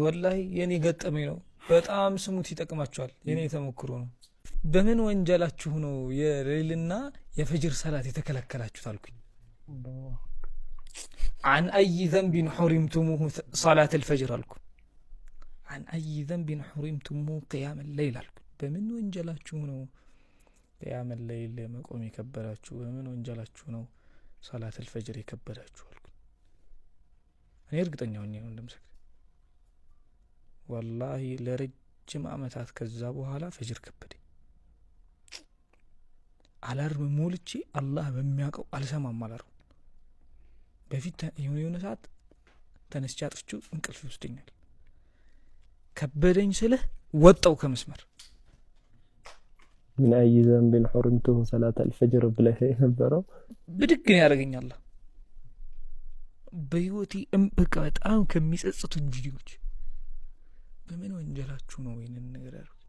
والله የኔ ገጠመኝ ነው በጣም ስሙት ይጠቅማችኋል የኔ ተሞክሮ ነው በምን ወንጀላችሁ ነው የሌልና የፈጅር ሰላት የተከለከላችሁት አልኩኝ عن اي ذنب حرمتموه صلاه الفجر አልኩኝ عن اي ذنب حرمتموه قيام الليل አልኩኝ በምን ወንጀላችሁ ነው قيام الليل መቆም የከበዳችሁ በምን ወንጀላችሁ ነው صلاه الفجر የከበዳችሁ አልኩኝ እኔ እርግጠኛ ሆኜ ነው እንደምሰክ والله ለረጅም አመታት ከዛ በኋላ ፈጅር ከበደ አላርም ሞልቼ አላህ በሚያቀው አልሰማም አላርም በፊት የሆነ ሰዓት ተነስቼ አጥፍቼ እንቅልፍ ይወስደኛል ከበደኝ ስለ ወጣው ከመስመር من اي ذنب حرمته صلاه الفجر بلا ينبرው ብድግ ነው ያረጋኛል በህይወቴ በቃ በጣም ከሚጸጽቱኝ ቪዲዮዎች በምን ወንጀላችሁ ነው ይሄንን ነገር ያሉት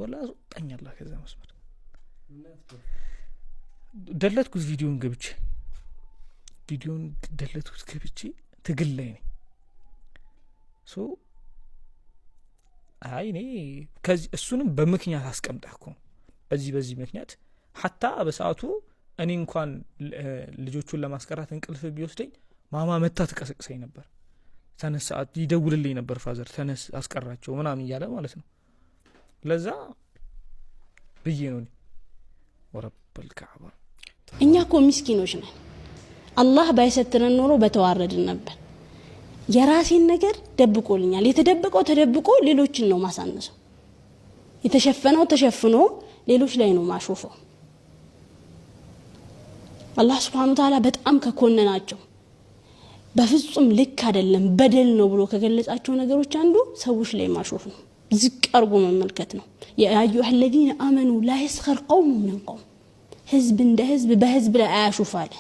ወላሂ አጣኛላ ከዛ መስመር ደለትኩት ቪዲዮን ገብቼ ደለትኩት ገብቼ ትግል ላይ ነኝ ሶ አይ እኔ ከዚህ እሱንም በምክንያት አስቀምጣኩ በዚህ ምክንያት hatta በሰዓቱ እኔ እንኳን ልጆቹን ለማስቀራት እንቅልፍ ቢወስደኝ ማማ መታ ተቀሰቅሰኝ ነበር ተነስ ይደውልልኝ ነበር ፋዘር ተነስ አስቀራቸው ምናምን ይያለ ማለት ነው ለዛ ብዬ ነው ወረበል ከዓባ እኛኮ ምስኪኖች ነን አላህ ባይሰትረን ኖሮ በተዋረድን ነበር የራሴን ነገር ደብቆልኛል የተደበቀው ተደብቆ ሌሎችን ነው ማሳነሰው የተሸፈነው ተሸፍኖ ሌሎች ላይ ነው ማሾፈው አላህ Subhanahu Wa Ta'ala በጣም ከኮነናቸው በፍጹም ልክ አይደለም በደል ነው ብሎ ከገለጻቸው ነገሮች አንዱ ሰዎች ላይ ማሾፍ ነው ዝቅ አርጎ መመልከት ነው ያ አዩሃ الذين امنوا لا يسخر قوم من قوم ህዝብ እንደ ህዝብ በህዝብ ላይ አያሾፋለ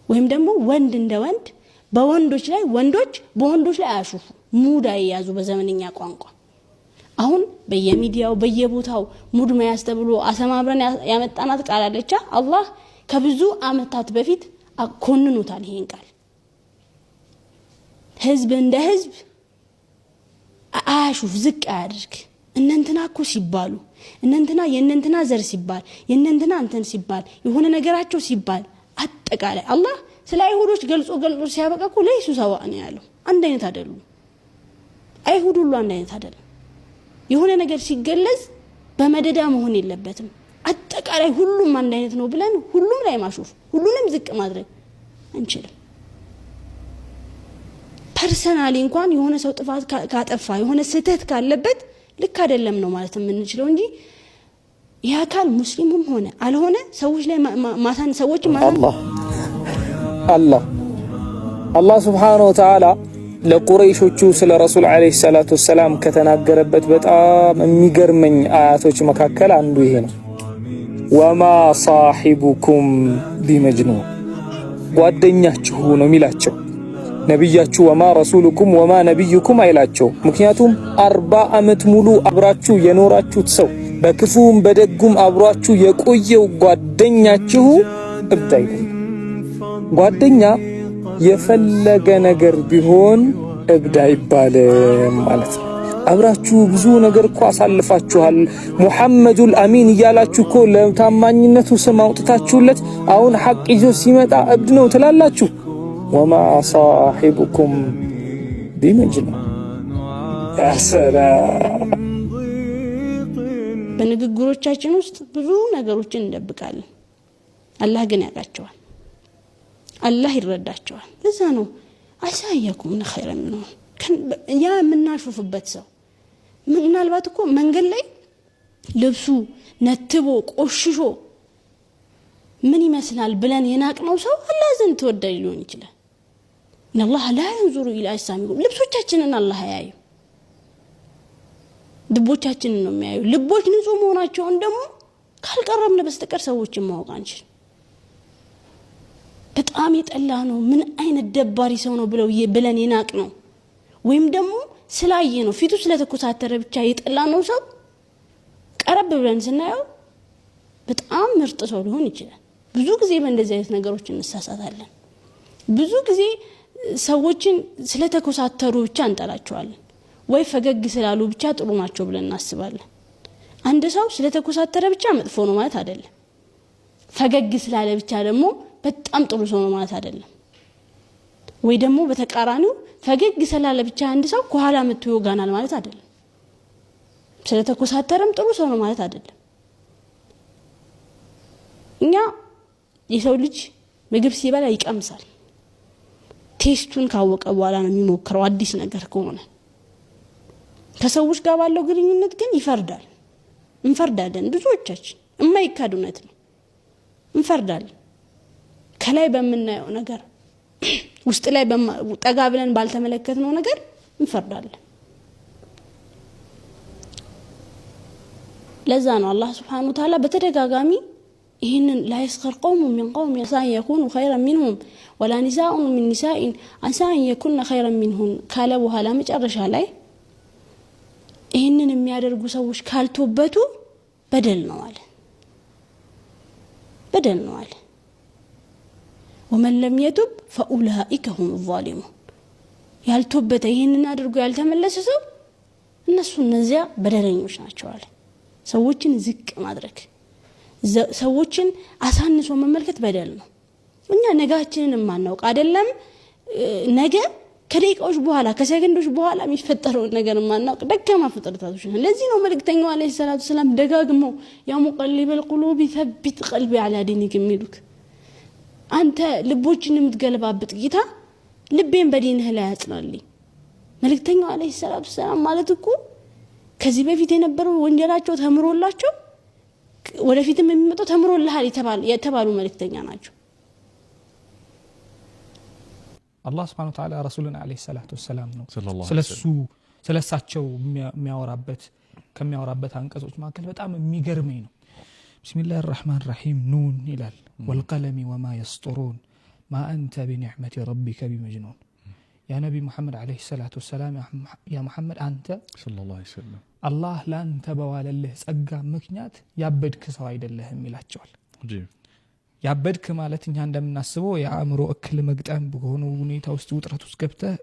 ወይም ደግሞ ወንድ እንደ ወንድ በወንዶች ላይ ወንዶች በወንዶች ላይ አያሾፉ ሙድ አይያዙ በዘመንኛ ቋንቋ አሁን በየሚዲያው በየቦታው ሙድ መያዝ ተብሎ አሰማብረን ያመጣናት ቃል አለቻ አላህ ከብዙ አመታት በፊት አኮንኑታል ይሄን ቃል ህዝብ እንደ ህዝብ አያሹፍ ዝቅ አያድርግ እነንተና እኮ ሲባሉ እነንተና የእነንተና ዘር ሲባል የእነንተና አንተን ሲባል የሆነ ነገራቸው ሲባል አጠቃላይ አላህ ስለ አይሁዶች ገልጾ ሲያበቃኩ ለይሱ ሰዋእ ነው ያለው አንድ አይነት አይደሉም አይሁድ ሁሉ አንድ አይነት አይደለም የሆነ ነገር ሲገለጽ በመደዳ መሆን የለበትም አጠቃላይ ሁሉም አንድ አይነት ነው ብለን ሁሉም ላይ ማሾፍ ሁሉንም ዝቅ ማድረግ አንችልም ፐርሰናሊ እንኳን የሆነ ሰው ጥፋት ካጠፋ የሆነ ስህተት ካለበት ልክ አይደለም ነው ማለት የምንችለው እንጂ ያካል ሙስሊምም ሆነ አልሆነ ሰዎች ላይ ማሳን ሰዎች ማሳን አላህ Subhanahu Wa Ta'ala ለቁረይሾቹ ስለ ረሱል አለይሂ ሰላቱ ወሰለም ከተናገረበት በጣም የሚገርመኝ አያቶች መካከል አንዱ ይሄ ነው ወማ صاحبكم بمجنون ጓደኛችሁ ነው የሚላቸው ነብያችሁ ወማ ረሱሉኩም ወማ ነብዩኩም አይላቸው ምክንያቱም 40 አመት ሙሉ አብራችሁ የኖራችሁት ሰው በክፉም በደጉም አብራችሁ የቆየው ጓደኛችሁ እብድ አይደለም ጓደኛ የፈለገ ነገር ቢሆን እብድ አይባልም ማለት ነው አብራችሁ ብዙ ነገር እኮ አሳልፋችኋል ሙሐመዱል አሚን እያላችሁ እኮ ለታማኝነቱ ስም አውጥታችሁለት አሁን ሐቅ ይዞ ሲመጣ እብድ ነው ትላላችሁ وما صاحبكم بمجنون يا سلام በንግግሮቻችን ውስጥ ብዙ ነገሮችን እንደብቃለን አላህ ግን ያውቃቸዋል አላህ ይረዳቸዋል ለዛ ነው አሳያኩም ለኸይር ነው ያ ምናሾፍበት ሰው ምናልባት እኮ መንገድ ላይ ልብሱ ነትቦ ቆሽሾ ምን ይመስላል ብለን የናቅነው ሰው አላህ ዘንድ ተወዳጅ ሊሆን ይችላል الله لا ينظر الى اجسامكم ልብሶቻችንን አላህ ያያዩ ልቦቻችንን ነው የሚያዩ ልቦች ንጹህ መሆናቸውን ደግሞ ካልቀረብን በስተቀር ሰዎችን ማወቅ አንችል በጣም የጠላ ነው ምን አይነት ደባሪ ሰው ነው ብለን የናቅ ነው ወይም ደግሞ ስላየ ነው ፊቱ ስለተኮሳተረ ብቻ የጠላ ነው ሰው ቀረብ ብለን ስናየው በጣም ምርጥ ሰው ሊሆን ይችላል ብዙ ጊዜ በእንደዚህ አይነት ነገሮች እንሳሳታለን ብዙ ጊዜ ሰዎችን ስለተኮሳተሩ ብቻ እንጠላቸዋለን ወይ ፈገግ ስላሉ ብቻ ጥሩ ናቸው ብለን እናስባለን። አንድ ሰው ስለተኮሳተረ ብቻ መጥፎ ነው ማለት አይደለም። ፈገግ ስላለ ብቻ ደግሞ በጣም ጥሩ ሰው ነው ማለት አይደለም። ወይ ደግሞ በተቃራኒው ፈገግ ስላለ ብቻ አንድ ሰው ከኋላ መጥቶ ይወጋናል ማለት አይደለም። ስለተኮሳተረም ጥሩ ሰው ነው ማለት አይደለም። እኛ የሰው ልጅ ምግብ ሲበላ ይቀምሳል። ቴስቱን ካወቀ በኋላ ነው የሚሞክረው አዲስ ነገር ከሆነ። ከሰዎች ጋር ባለው ግንኙነት ግን ይፈርዳል። እንፈርዳለን። ብዙዎቻችን የማይካድ እውነት ነው። እንፈርዳለን። ከላይ በምናየው ነገር ውስጥ ላይ ጠጋ ብለን ባልተመለከትነው ነገር እንፈርዳለን። ለዛ ነው አላህ Subhanahu Wa Ta'ala በተደጋጋሚ ይህንን لا يسخر قوم من قوم عسى أن يكونوا خيرا منهم ولا نساء من نساء عسى أن يكون خيرا منهن ካለ በኋላ መጨረሻ ላይ ይህንን የሚያደርጉ ሰዎች ካልተወበቱ በደል ነው አለ። በደል ነው አለ። ومن لم يتب فأولئك هم الظالمون ያልተወበተ ይህንን አድርጎ ያልተመለሰ ሰው እነዚያ በደለኞች ናቸው አለ። ሰዎችን ዝቅ ማድረግ ሰዎችን አሳንሶ መመልከት በደል ነው። እኛ ነጋችንን ማናውቅ አይደለም ነገ ከደቂቃዎች በኋላ ከሰከንዶች በኋላ የሚፈጠረው ነገር ማናውቅ ደካማ ፍጥረታቶች ነን። ለዚህ ነው መልእክተኛው አለይሂ ሰላቱ ሰላም ደጋግመው ያ ሙቀሊበል ቁሉብ ثبت قلبي على دينك የሚሉት አንተ ልቦችን የምትገለባብጥ ጌታ ልቤን በዲንህ ላይ ያጽናልኝ። መልእክተኛው አለይሂ ሰላቱ ሰላም ማለት እኮ ከዚህ በፊት የነበረው ወንጀላቸው ተምሮላቸው ወደፊትም የሚመጣው ተምሮልሃል የተባሉ መልእክተኛ ናቸው። አላህ Subhanahu Wa Ta'ala ረሱሉን አለይሂ ሰላቱ ሰላም ነው ስለሳቸው ከሚያወራበት አንቀጾች መካከል በጣም የሚገርመኝ ነው። ቢስሚላሂር ረህማኒር ረሂም ኑን ይላል ወልቀለሚ ወማ يسطرون ما أنت بنعمة ربك بمجنون يا نبي محمد عليه الصلاة والسلام يا محمد أنت صلى الله عليه وسلم الله لا أنت بوالله ጸጋ ምክንያት ያበድክ ሰው አይደለህም ይላቸዋል። ያበድክ ማለት እኛ እንደምናስበው የአእምሮ እክል መግጠም በሆነ ሁኔታ ውስጥ ውጥረት ውስጥ ገብተህ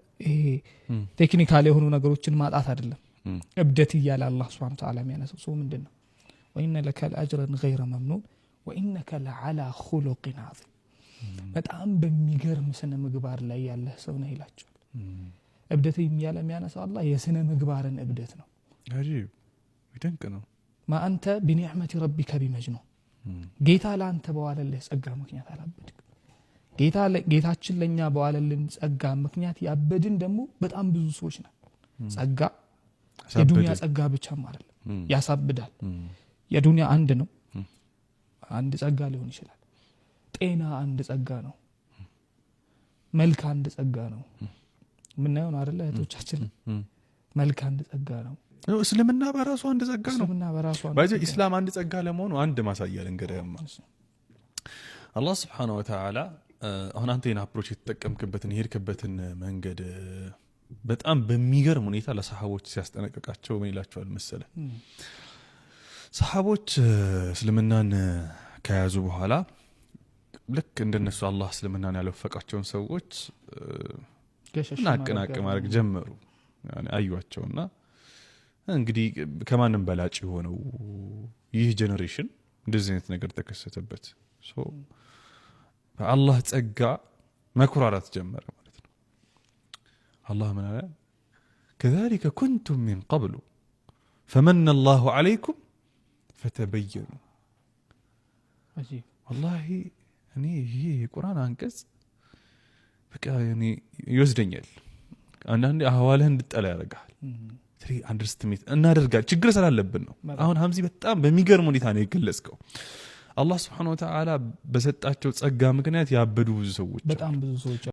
ቴክኒካሊ የሆኑ ነገሮችን ማጣት አይደለም። እብደት ይያለ አላህ Subhanahu Wa Ta'ala የሚያነሳው ሰው ምንድነው? وإن لك الأجر غير ممنون وإنك لعلى خلق عظيم በጣም በሚገርም ስነ ምግባር ላይ ያለህ ሰው ነህ ይላቸዋል። እብደት ይያለ የሚያነሳው አላህ የስነ ምግባርን እብደት ነው። አጂብ ይደንቅ ነው። ما أنت بنعمة ربك بمجنون ጌታ ላንተ በዋለልህ ጸጋ ምክንያት አላበድክ። ጌታችን ለኛ በዋለልን ጸጋ ምክንያት ያበድን ደግሞ በጣም ብዙ ሰዎች ነን። ጸጋ የዱንያ ጸጋ ብቻም አይደለም፣ ያሳብዳል። የዱንያ አንድ ነው፣ አንድ ጸጋ ሊሆን ይችላል። ጤና አንድ ጸጋ ነው። መልክ አንድ ጸጋ ነው። ምን ነው አይደለ እህቶቻችን? መልክ አንድ ጸጋ ነው። እስልምና በራሱ አንድ ጸጋ ነው። እስልምና በራሱ ባይዘ ኢስላም አንድ ጸጋ ለመሆኑ አንድ ማሳያ ልንገርህማ። አላህ Subhanahu Wa Ta'ala አሁን አንተ አፕሮች የተጠቀምክበትን የሄድክበትን መንገድ በጣም በሚገርም ሁኔታ ለሰሃቦች ሲያስጠነቅቃቸው ምን ይላቸዋል መሰለ? ሰሃቦች እስልምናን ከያዙ በኋላ ልክ እንደነሱ አላህ እስልምናን ያለፈቃቸውን ሰዎች ናቅናቅ ማድረግ ጀመሩ። ያኔ አዩዋቸውና እንግዲህ ከማንም በላጭ የሆነው ይህ ጄነሬሽን እንደዚህ አይነት ነገር ተከሰተበት። በአላህ ጸጋ መኩራራት ጀመረ ማለት ነው። አላህ ምን አለ? كذلك كنتم من قبل فمن الله عليكم فتبينوا አጂብ والله እኔ ይሄ የቁርአን አንቀጽ በቃ እኔ ይወስደኛል። አንዳንዴ አህዋልህ እንድጠላ ያደርጋል። አንደርስቲሜት እናደርጋለን ችግር ስላለብን ነው። አሁን ሀምዚ በጣም በሚገርም ሁኔታ ነው የገለጽከው። አላህ Subhanahu Wa Ta'ala በሰጣቸው ጸጋ ምክንያት ያበዱ ብዙ ሰዎች በጣም ብዙ ሰዎች